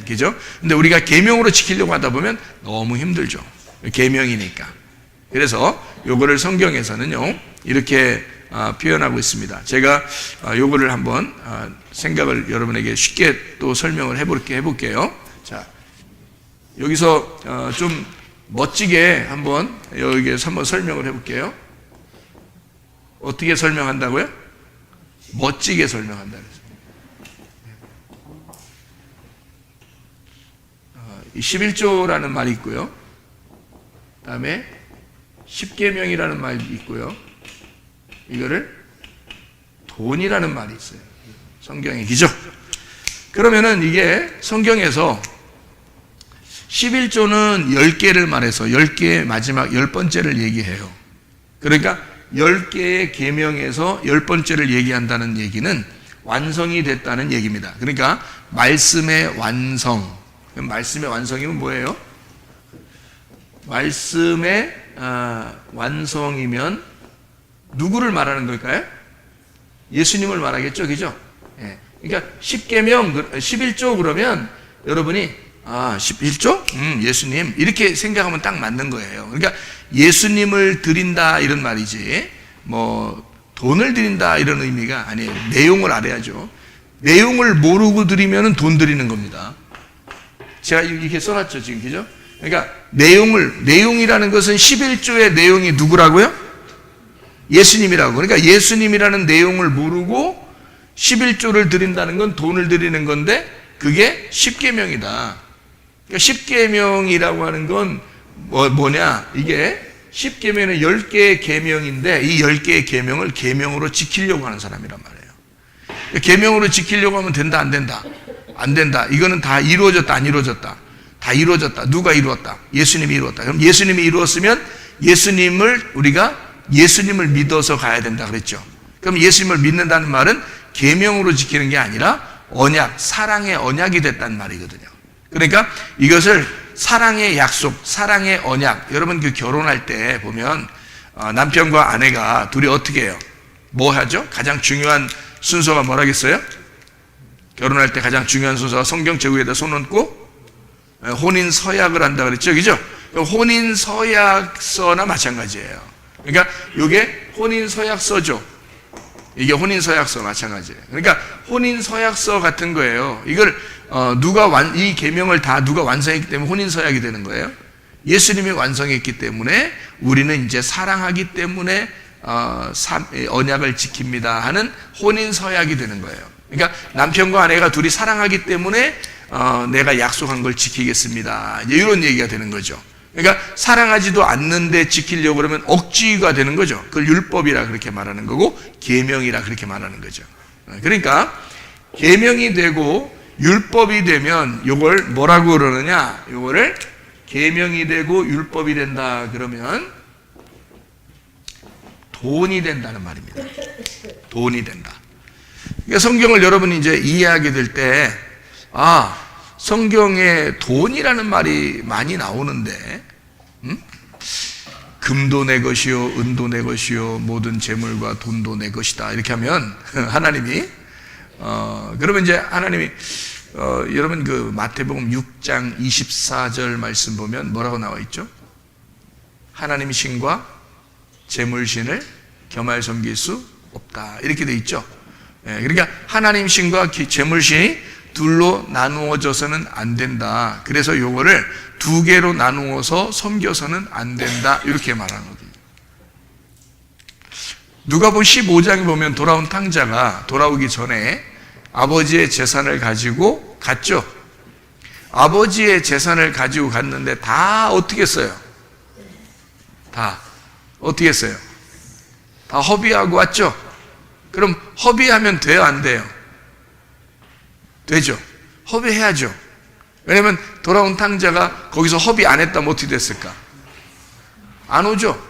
그죠? 근데 우리가 계명으로 지키려고 하다 보면 너무 힘들죠. 계명이니까. 그래서 요거를 성경에서는요 이렇게 표현하고 있습니다. 제가 요거를 한번 생각을 여러분에게 쉽게 또 설명을 해볼게요. 자, 여기서 좀 멋지게 여기에서 한번 설명을 해볼게요. 어떻게 설명한다고요? 멋지게 설명한다. 11조라는 말이 있고요. 그 다음에 10계명이라는 말이 있고요. 이거를 돈이라는 말이 있어요. 성경에 기죠. 그러면은 이게 성경에서 11조는 10개를 말해서 10개의 마지막 10번째를 얘기해요. 그러니까 10개의 계명에서 10번째를 얘기한다는 얘기는 완성이 됐다는 얘기입니다. 그러니까 말씀의 완성. 말씀의 완성이면 뭐예요? 말씀의 완성이면 누구를 말하는 걸까요? 예수님을 말하겠죠, 그죠? 예. 그러니까 10계명, 11조 그러면 여러분이 11조? 예수님 이렇게 생각하면 딱 맞는 거예요. 그러니까 예수님을 드린다 이런 말이지 뭐 돈을 드린다 이런 의미가 아니에요. 내용을 알아야죠. 내용을 모르고 드리면 돈 드리는 겁니다. 제가 이렇게 써놨죠 지금, 그죠? 그러니까 내용이라는 것은 11조의 내용이 누구라고요? 예수님이라고. 그러니까 예수님이라는 내용을 모르고 11조를 드린다는 건 돈을 드리는 건데 그게 10계명이다. 그러니까 10계명이라고 하는 건 뭐냐? 이게 10계명은 10개의 계명인데 이 10개의 계명을 계명으로 지키려고 하는 사람이란 말이에요. 계명으로 지키려고 하면 된다, 안 된다? 안 된다. 이거는 다 이루어졌다, 안 이루어졌다? 다 이루어졌다. 누가 이루었다? 예수님이 이루었다. 그럼 예수님이 이루었으면 우리가 예수님을 믿어서 가야 된다 그랬죠. 그럼 예수님을 믿는다는 말은 계명으로 지키는 게 아니라 언약, 사랑의 언약이 됐다는 말이거든요. 그러니까 이것을 사랑의 약속, 사랑의 언약. 여러분 그 결혼할 때 보면 남편과 아내가 둘이 어떻게 해요? 뭐 하죠? 가장 중요한 순서가 뭐라겠어요? 결혼할 때 가장 중요한 순서가 성경책 위에다 손 얹고 혼인 서약을 한다 그랬죠, 그죠? 혼인 서약서나 마찬가지예요. 그러니까 이게 혼인 서약서죠. 이게 혼인 서약서 마찬가지예요. 그러니까 혼인 서약서 같은 거예요. 이걸 이 계명을 다 누가 완성했기 때문에 혼인 서약이 되는 거예요. 예수님이 완성했기 때문에 우리는 이제 사랑하기 때문에 언약을 지킵니다 하는 혼인 서약이 되는 거예요. 그러니까 남편과 아내가 둘이 사랑하기 때문에 내가 약속한 걸 지키겠습니다. 이런 얘기가 되는 거죠. 그러니까 사랑하지도 않는데 지키려고 그러면 억지가 되는 거죠. 그걸 율법이라 그렇게 말하는 거고 계명이라 그렇게 말하는 거죠. 그러니까 계명이 되고 율법이 되면 이걸 뭐라고 그러느냐? 이거를 계명이 되고 율법이 된다 그러면 돈이 된다는 말입니다. 돈이 된다. 그러니까 성경을 여러분이 이제 이해하게 될 때 성경에 돈이라는 말이 많이 나오는데 금도 내 것이요 은도 내 것이요 모든 재물과 돈도 내 것이다 이렇게 하면 하나님이 그러면 이제 하나님이 여러분 그 마태복음 6장 24절 말씀 보면 뭐라고 나와 있죠? 하나님 신과 재물 신을 겸하여 섬길 수 없다 이렇게 돼 있죠. 그러니까 하나님 신과 재물 신이 둘로 나누어져서는 안 된다. 그래서 요거를 두 개로 나누어서 섬겨서는 안 된다. 이렇게 말하거든요. 누가복음 15장에 보면 돌아온 탕자가 돌아오기 전에 아버지의 재산을 가지고 갔죠. 아버지의 재산을 가지고 갔는데 다 어떻게 했어요? 다 어떻게 했어요? 다 허비하고 왔죠. 그럼 허비하면 돼요, 안 돼요? 되죠. 허비해야죠. 왜냐면 돌아온 탕자가 거기서 허비 안 했다면 어떻게 됐을까? 안 오죠.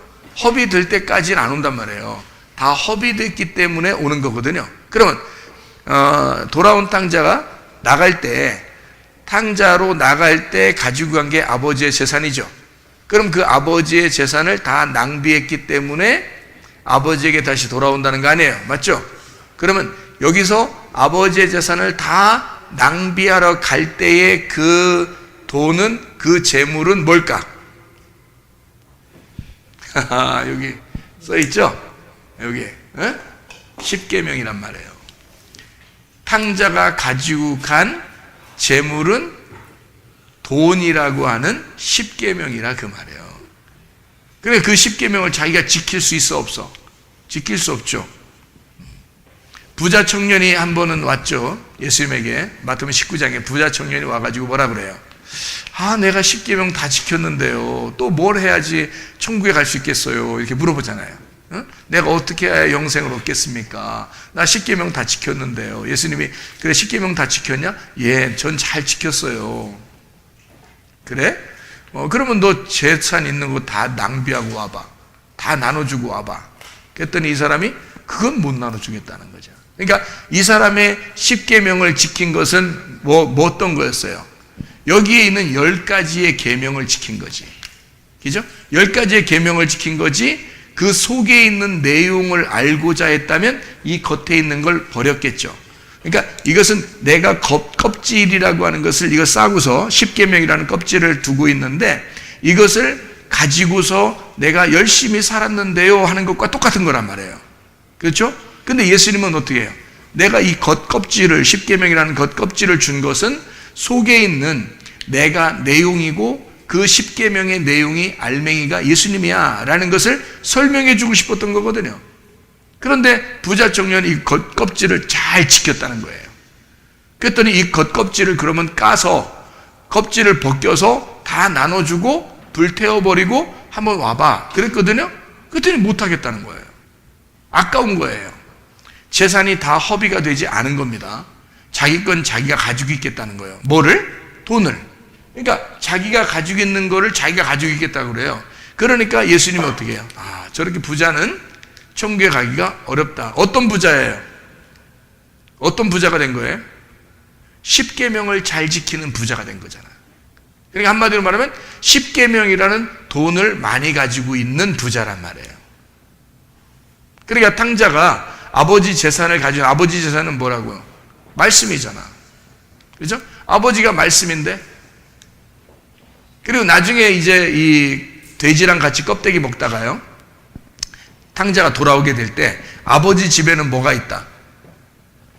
허비될 때까지는 안 온단 말이에요. 다 허비됐기 때문에 오는 거거든요. 그러면 돌아온 탕자가 나갈 때 탕자로 나갈 때 가지고 간 게 아버지의 재산이죠. 그럼 그 아버지의 재산을 다 낭비했기 때문에 아버지에게 다시 돌아온다는 거 아니에요. 맞죠? 그러면 여기서 아버지의 재산을 다 낭비하러 갈 때의 그 돈은, 그 재물은 뭘까? 여기 써있죠? 여기 십계명이란 말이에요. 탕자가 가지고 간 재물은 돈이라고 하는 십계명이라 그 말이에요. 그래, 그 십계명을 자기가 지킬 수 있어, 없어? 지킬 수 없죠. 부자 청년이 한 번은 왔죠. 예수님에게. 마태복음 19장에 부자 청년이 와가지고 뭐라 그래요? 내가 십계명 다 지켰는데요. 또 뭘 해야지 천국에 갈 수 있겠어요? 이렇게 물어보잖아요. 내가 어떻게 해야 영생을 얻겠습니까? 나 십계명 다 지켰는데요. 예수님이, 그래, 십계명 다 지켰냐? 예, 전 잘 지켰어요. 그래? 그러면 너 재산 있는 거 다 낭비하고 와봐. 다 나눠주고 와봐. 그랬더니 이 사람이 그건 못 나눠주겠다는 거죠. 그러니까 이 사람의 십계명을 지킨 것은 뭐 어떤 거였어요? 여기에 있는 10가지의 계명을 지킨 거지. 그죠? 10가지의 계명을 지킨 거지, 그 속에 있는 내용을 알고자 했다면 이 겉에 있는 걸 버렸겠죠. 그러니까 이것은 내가 껍질이라고 하는 것을 이거 싸고서 십계명이라는 껍질을 두고 있는데, 이것을 가지고서 내가 열심히 살았는데요 하는 것과 똑같은 거란 말이에요. 그렇죠? 근데 예수님은 어떻게 해요? 내가 이 겉껍질을, 십계명이라는 겉껍질을 준 것은 속에 있는 내가 내용이고, 그 십계명의 내용이 알맹이가 예수님이야 라는 것을 설명해 주고 싶었던 거거든요. 그런데 부자 청년이 이 겉껍질을 잘 지켰다는 거예요. 그랬더니 이 겉껍질을 그러면 까서 껍질을 벗겨서 다 나눠주고 불태워버리고 한번 와봐 그랬거든요. 그랬더니 못하겠다는 거예요. 아까운 거예요. 재산이 다 허비가 되지 않은 겁니다. 자기 건 자기가 가지고 있겠다는 거예요. 뭐를? 돈을. 그러니까 자기가 가지고 있는 거를 자기가 가지고 있겠다고 그래요. 그러니까 예수님이 어떻게 해요? 저렇게 부자는 천국에 가기가 어렵다. 어떤 부자예요? 어떤 부자가 된 거예요? 십계명을 잘 지키는 부자가 된 거잖아요. 그러니까 한마디로 말하면 십계명이라는 돈을 많이 가지고 있는 부자란 말이에요. 그러니까 탕자가 아버지 재산을 가지고, 아버지 재산은 뭐라고요? 말씀이잖아. 그죠? 아버지가 말씀인데, 그리고 나중에 이제 이 돼지랑 같이 껍데기 먹다가요, 탕자가 돌아오게 될 때 아버지 집에는 뭐가 있다?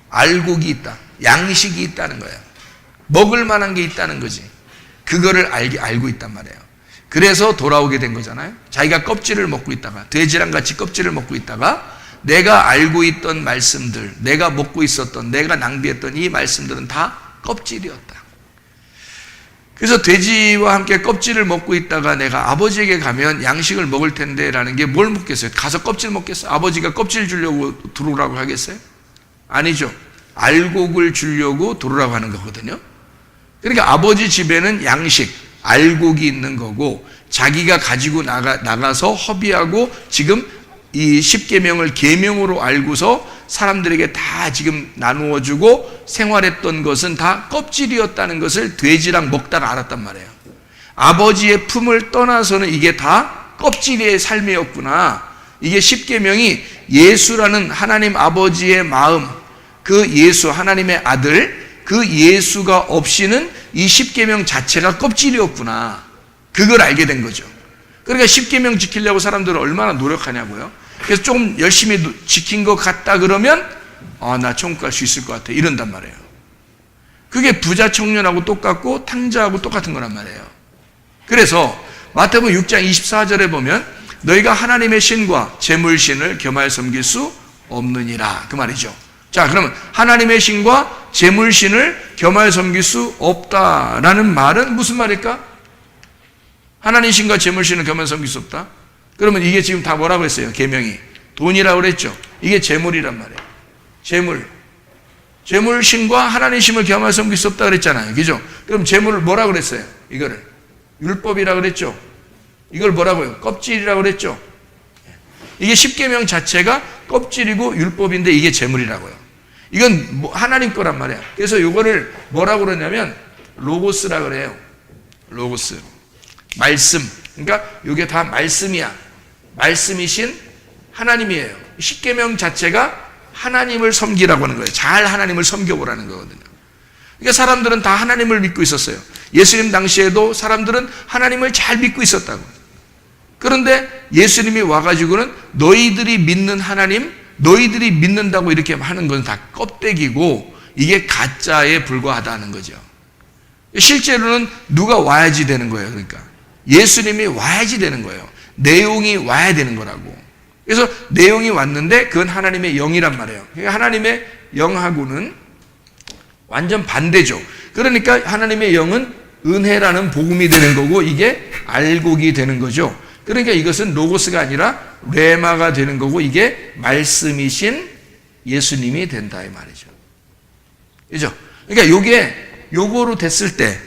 알곡이 있다. 양식이 있다는 거예요. 먹을 만한 게 있다는 거지. 그거를 알고 있단 말이에요. 그래서 돌아오게 된 거잖아요. 자기가 껍질을 먹고 있다가, 돼지랑 같이 껍질을 먹고 있다가, 내가 알고 있던 말씀들, 내가 먹고 있었던, 내가 낭비했던 이 말씀들은 다 껍질이었다. 그래서 돼지와 함께 껍질을 먹고 있다가 내가 아버지에게 가면 양식을 먹을 텐데 라는 게 뭘 먹겠어요? 가서 껍질 먹겠어요? 아버지가 껍질 주려고 들어오라고 하겠어요? 아니죠. 알곡을 주려고 들어오라고 하는 거거든요. 그러니까 아버지 집에는 양식, 알곡이 있는 거고, 자기가 가지고 나가서 허비하고 지금 이 십계명을 계명으로 알고서 사람들에게 다 지금 나누어 주고 생활했던 것은 다 껍질이었다는 것을 돼지랑 먹다가 알았단 말이에요. 아버지의 품을 떠나서는 이게 다 껍질의 삶이었구나. 이게 십계명이 예수라는 하나님 아버지의 마음, 그 예수, 하나님의 아들, 그 예수가 없이는 이 십계명 자체가 껍질이었구나. 그걸 알게 된 거죠. 그러니까 십계명 지키려고 사람들은 얼마나 노력하냐고요. 그래서 조금 열심히 지킨 것 같다 그러면 나 천국 갈 수 있을 것 같아 이런단 말이에요. 그게 부자 청년하고 똑같고 탕자하고 똑같은 거란 말이에요. 그래서 마태복음 6장 24절에 보면 너희가 하나님의 신과 재물신을 겸하여 섬길 수 없느니라 그 말이죠. 자, 그러면 하나님의 신과 재물신을 겸하여 섬길 수 없다라는 말은 무슨 말일까? 하나님 신과 재물신을 겸하여 섬길 수 없다? 그러면 이게 지금 다 뭐라고 했어요? 계명이 돈이라고 그랬죠. 이게 재물이란 말이에요. 재물. 재물신과 하나님 신을 겸하여 섬길 수 없다 그랬잖아요. 그죠? 그럼 재물을 뭐라고 그랬어요? 이거를 율법이라고 그랬죠. 이걸 뭐라고요? 껍질이라고 그랬죠. 이게 십계명 자체가 껍질이고 율법인데 이게 재물이라고요. 이건 하나님 거란 말이야. 그래서 이거를 뭐라고 그러냐면 로고스라고 그래요. 로고스. 말씀. 그러니까 이게 다 말씀이야. 말씀이신 하나님이에요. 십계명 자체가 하나님을 섬기라고 하는 거예요. 잘 하나님을 섬겨보라는 거거든요. 그러니까 사람들은 다 하나님을 믿고 있었어요. 예수님 당시에도 사람들은 하나님을 잘 믿고 있었다고. 그런데 예수님이 와가지고는 너희들이 믿는 하나님, 너희들이 믿는다고 이렇게 하는 건 다 껍데기고 이게 가짜에 불과하다는 거죠. 실제로는 누가 와야지 되는 거예요. 그러니까 예수님이 와야지 되는 거예요. 내용이 와야 되는 거라고. 그래서 내용이 왔는데 그건 하나님의 영이란 말이에요. 그러니까 하나님의 영하고는 완전 반대죠. 그러니까 하나님의 영은 은혜라는 복음이 되는 거고 이게 알곡이 되는 거죠. 그러니까 이것은 로고스가 아니라 레마가 되는 거고 이게 말씀이신 예수님이 된다 이 말이죠. 그죠? 그러니까 요거로 됐을 때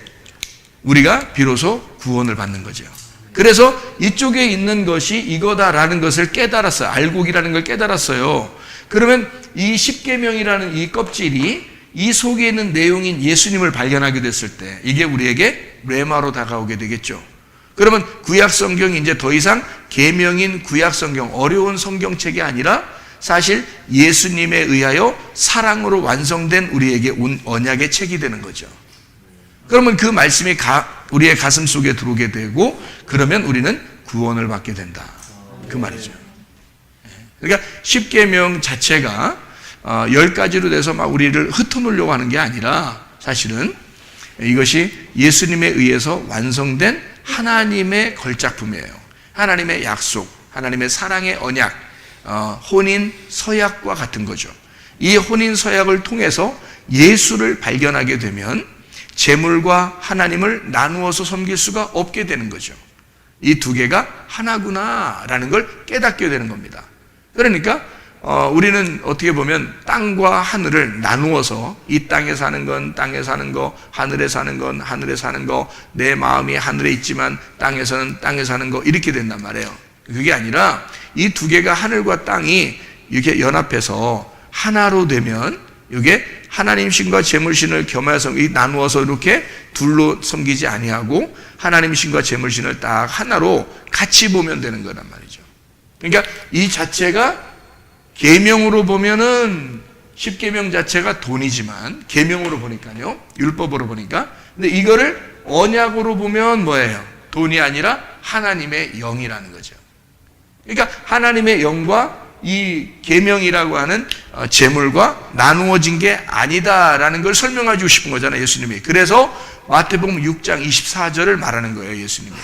우리가 비로소 구원을 받는 거죠. 그래서 이쪽에 있는 것이 이거다라는 것을 깨달았어요. 알곡이라는 걸 깨달았어요. 그러면 이 십계명이라는 이 껍질이 이 속에 있는 내용인 예수님을 발견하게 됐을 때 이게 우리에게 레마로 다가오게 되겠죠. 그러면 구약 성경이 이제 더 이상 계명인 구약 성경, 어려운 성경책이 아니라 사실 예수님에 의하여 사랑으로 완성된 우리에게 온 언약의 책이 되는 거죠. 그러면 그 말씀이 우리의 가슴 속에 들어오게 되고 그러면 우리는 구원을 받게 된다. 그 말이죠. 그러니까 십계명 자체가 10가지로 돼서 막 우리를 흩어놓으려고 하는 게 아니라 사실은 이것이 예수님에 의해서 완성된 하나님의 걸작품이에요. 하나님의 약속, 하나님의 사랑의 언약, 혼인 서약과 같은 거죠. 이 혼인 서약을 통해서 예수를 발견하게 되면 재물과 하나님을 나누어서 섬길 수가 없게 되는 거죠. 이 두 개가 하나구나라는 걸 깨닫게 되는 겁니다. 그러니까 우리는 어떻게 보면 땅과 하늘을 나누어서 이 땅에 사는 건 땅에 사는 거, 하늘에 사는 건 하늘에 사는 거, 내 마음이 하늘에 있지만 땅에서는 땅에 사는 거 이렇게 된단 말이에요. 그게 아니라 이 두 개가 하늘과 땅이 이렇게 연합해서 하나로 되면 이게 하나님 신과 재물 신을 겸하여서 나누어서 이렇게 둘로 섬기지 아니하고 하나님 신과 재물 신을 딱 하나로 같이 보면 되는 거란 말이죠. 그러니까 이 자체가 계명으로 보면은 십계명 자체가 돈이지만 계명으로 보니까요, 율법으로 보니까, 근데 이거를 언약으로 보면 뭐예요? 돈이 아니라 하나님의 영이라는 거죠. 그러니까 하나님의 영과 이 계명이라고 하는 재물과 나누어진 게 아니다라는 걸 설명해 주고 싶은 거잖아요, 예수님이. 그래서 마태복음 6장 24절을 말하는 거예요, 예수님이.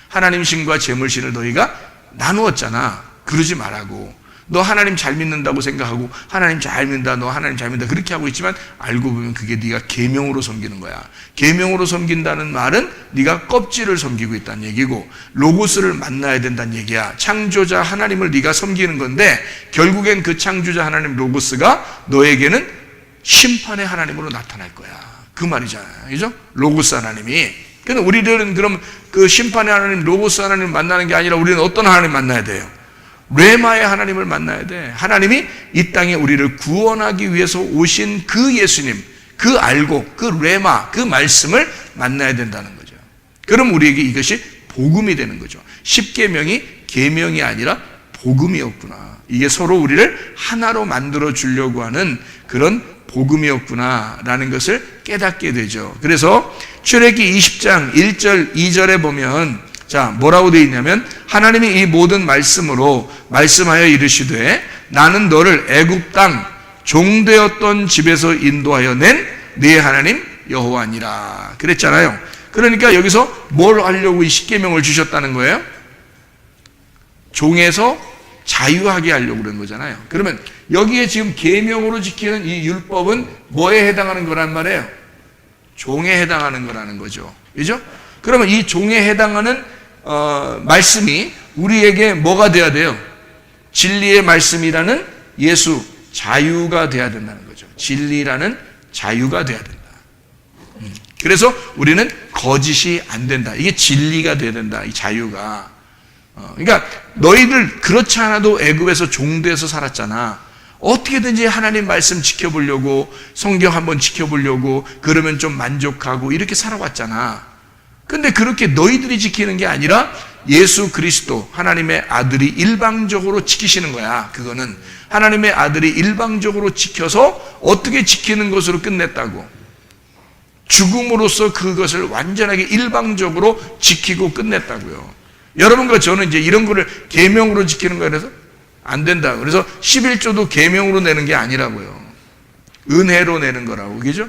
하나님 신과 재물 신을 너희가 나누었잖아. 그러지 말라고. 너 하나님 잘 믿는다고 생각하고 하나님 잘 믿는다, 너 하나님 잘 믿는다 그렇게 하고 있지만 알고 보면 그게 네가 계명으로 섬기는 거야. 계명으로 섬긴다는 말은 네가 껍질을 섬기고 있다는 얘기고 로고스를 만나야 된다는 얘기야. 창조자 하나님을 네가 섬기는 건데 결국엔 그 창조자 하나님 로고스가 너에게는 심판의 하나님으로 나타날 거야. 그 말이잖아요. 그죠? 로고스 하나님이. 근데 우리들은 그럼 그 심판의 하나님 로고스 하나님을 만나는 게 아니라 우리는 어떤 하나님 만나야 돼요? 레마의 하나님을 만나야 돼. 하나님이 이 땅에 우리를 구원하기 위해서 오신 그 예수님, 그 알고, 그 레마, 그 말씀을 만나야 된다는 거죠. 그럼 우리에게 이것이 복음이 되는 거죠. 십계명이 계명이 아니라 복음이었구나. 이게 서로 우리를 하나로 만들어 주려고 하는 그런 복음이었구나라는 것을 깨닫게 되죠. 그래서 출애기 20장 1절 2절에 보면 자, 뭐라고 되어 있냐면 하나님이 이 모든 말씀으로 말씀하여 이르시되 나는 너를 애굽 땅 종되었던 집에서 인도하여 낸 네 하나님 여호와니라 그랬잖아요. 그러니까 여기서 뭘 하려고 이 십계명을 주셨다는 거예요? 종에서 자유하게 하려고 그런 거잖아요. 그러면 여기에 지금 계명으로 지키는 이 율법은 뭐에 해당하는 거란 말이에요? 종에 해당하는 거라는 거죠. 그죠? 그러면 이 종에 해당하는 말씀이 우리에게 뭐가 돼야 돼요? 진리의 말씀이라는 예수, 자유가 돼야 된다는 거죠. 진리라는 자유가 돼야 된다. 그래서 우리는 거짓이 안 된다. 이게 진리가 돼야 된다. 이 자유가. 그러니까 너희들 그렇지 않아도 애굽에서 종돼서 살았잖아. 어떻게든지 하나님 말씀 지켜보려고 성경 한번 지켜보려고 그러면 좀 만족하고 이렇게 살아왔잖아. 근데 그렇게 너희들이 지키는 게 아니라 예수 그리스도 하나님의 아들이 일방적으로 지키시는 거야. 그거는 하나님의 아들이 일방적으로 지켜서 어떻게 지키는 것으로 끝냈다고. 죽음으로써 그것을 완전하게 일방적으로 지키고 끝냈다고요. 여러분과 저는 이제 이런 거를 계명으로 지키는 거에 대해서 안 된다. 그래서 11조도 계명으로 내는 게 아니라고요. 은혜로 내는 거라고. 그죠?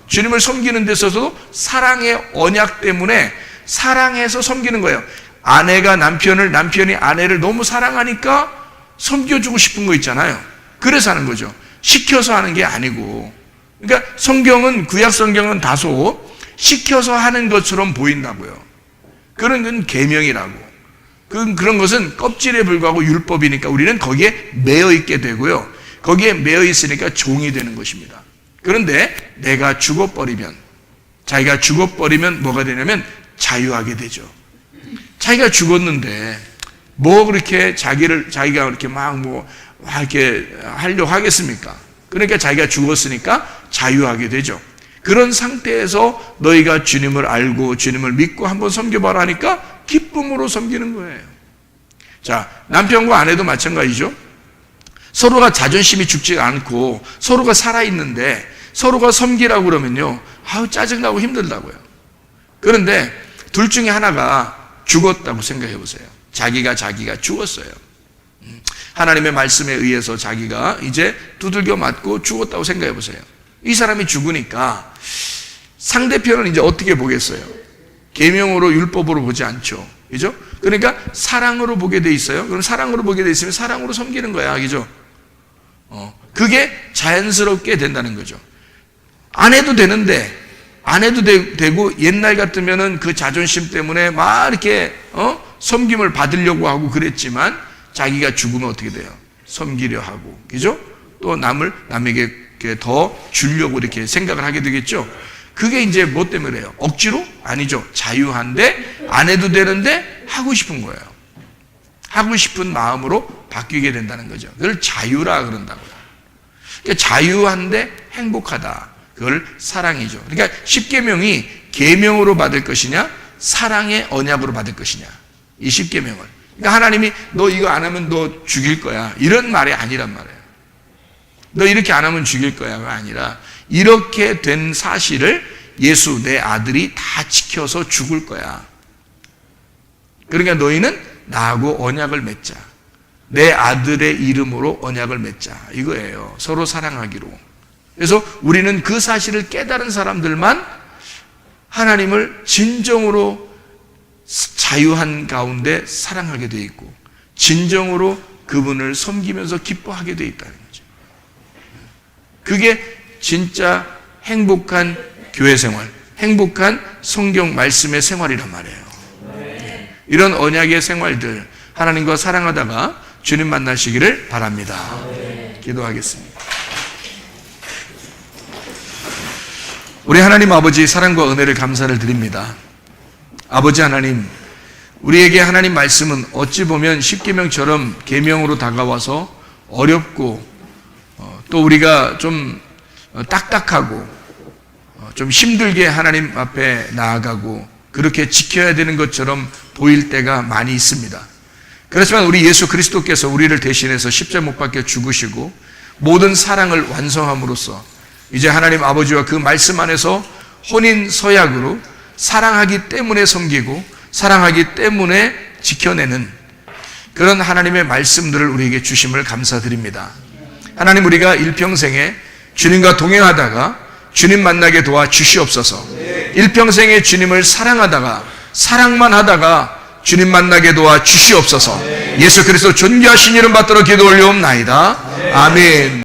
주님을 섬기는 데 있어서도 사랑의 언약 때문에 사랑해서 섬기는 거예요. 아내가 남편이 아내를 너무 사랑하니까 섬겨주고 싶은 거 있잖아요. 그래서 하는 거죠. 시켜서 하는 게 아니고. 그러니까 성경은, 구약 성경은 다소 시켜서 하는 것처럼 보인다고요. 그런 건 계명이라고. 그런 것은 껍질에 불과하고 율법이니까 우리는 거기에 매여 있게 되고요. 거기에 매여 있으니까 종이 되는 것입니다. 그런데 내가 죽어버리면, 자기가 죽어버리면 뭐가 되냐면 자유하게 되죠. 자기가 죽었는데 뭐 그렇게 자기가 이렇게 막 이렇게 하려고 하겠습니까? 그러니까 자기가 죽었으니까 자유하게 되죠. 그런 상태에서 너희가 주님을 알고 주님을 믿고 한번 섬겨봐라 하니까 기쁨으로 섬기는 거예요. 자, 남편과 아내도 마찬가지죠. 서로가 자존심이 죽지 않고 서로가 살아있는데 서로가 섬기라고 그러면요, 짜증나고 힘들다고요. 그런데 둘 중에 하나가 죽었다고 생각해 보세요. 자기가 죽었어요. 하나님의 말씀에 의해서 자기가 이제 두들겨 맞고 죽었다고 생각해 보세요. 이 사람이 죽으니까 상대편은 이제 어떻게 보겠어요? 계명으로 율법으로 보지 않죠. 그죠? 그러니까 사랑으로 보게 돼 있어요. 그럼 사랑으로 보게 돼 있으면 사랑으로 섬기는 거야. 그죠? 그게 자연스럽게 된다는 거죠. 안 해도 되는데, 안 해도 되고 옛날 같으면은 그 자존심 때문에 막 이렇게 섬김을 받으려고 하고 그랬지만 자기가 죽으면 어떻게 돼요? 섬기려 하고, 그죠? 또 남에게 더 주려고 이렇게 생각을 하게 되겠죠? 그게 이제 뭐 때문에 그래요? 억지로? 아니죠. 자유한데 안 해도 되는데 하고 싶은 거예요. 하고 싶은 마음으로 바뀌게 된다는 거죠. 그걸 자유라 그런다고요. 그러니까 자유한데 행복하다. 그걸 사랑이죠. 그러니까 십계명이 계명으로 받을 것이냐, 사랑의 언약으로 받을 것이냐. 이 십계명을. 그러니까 하나님이 너 이거 안 하면 너 죽일 거야. 이런 말이 아니란 말이에요. 너 이렇게 안 하면 죽일 거야가 아니라 이렇게 된 사실을 예수 내 아들이 다 지켜서 죽을 거야. 그러니까 너희는 나하고 언약을 맺자. 내 아들의 이름으로 언약을 맺자. 이거예요. 서로 사랑하기로. 그래서 우리는 그 사실을 깨달은 사람들만 하나님을 진정으로 자유한 가운데 사랑하게 돼 있고 진정으로 그분을 섬기면서 기뻐하게 돼 있다는 거죠. 그게 진짜 행복한 교회 생활, 행복한 성경 말씀의 생활이란 말이에요. 이런 언약의 생활들 하나님과 사랑하다가 주님 만나시기를 바랍니다. 기도하겠습니다. 우리 하나님 아버지 사랑과 은혜를 감사를 드립니다. 아버지 하나님, 우리에게 하나님 말씀은 어찌 보면 십계명처럼 계명으로 다가와서 어렵고 또 우리가 좀 딱딱하고 좀 힘들게 하나님 앞에 나아가고 그렇게 지켜야 되는 것처럼 보일 때가 많이 있습니다. 그렇지만 우리 예수 그리스도께서 우리를 대신해서 십자가 못 박혀 죽으시고 모든 사랑을 완성함으로써 이제 하나님 아버지와 그 말씀 안에서 혼인 서약으로 사랑하기 때문에 섬기고 사랑하기 때문에 지켜내는 그런 하나님의 말씀들을 우리에게 주심을 감사드립니다. 하나님, 우리가 일평생에 주님과 동행하다가 주님 만나게 도와 주시옵소서. 일평생에 주님을 사랑하다가 사랑만 하다가 주님 만나게 도와 주시옵소서. 예수 그리스도 존귀하신 이름 받들어 기도 올려옵나이다. 아멘.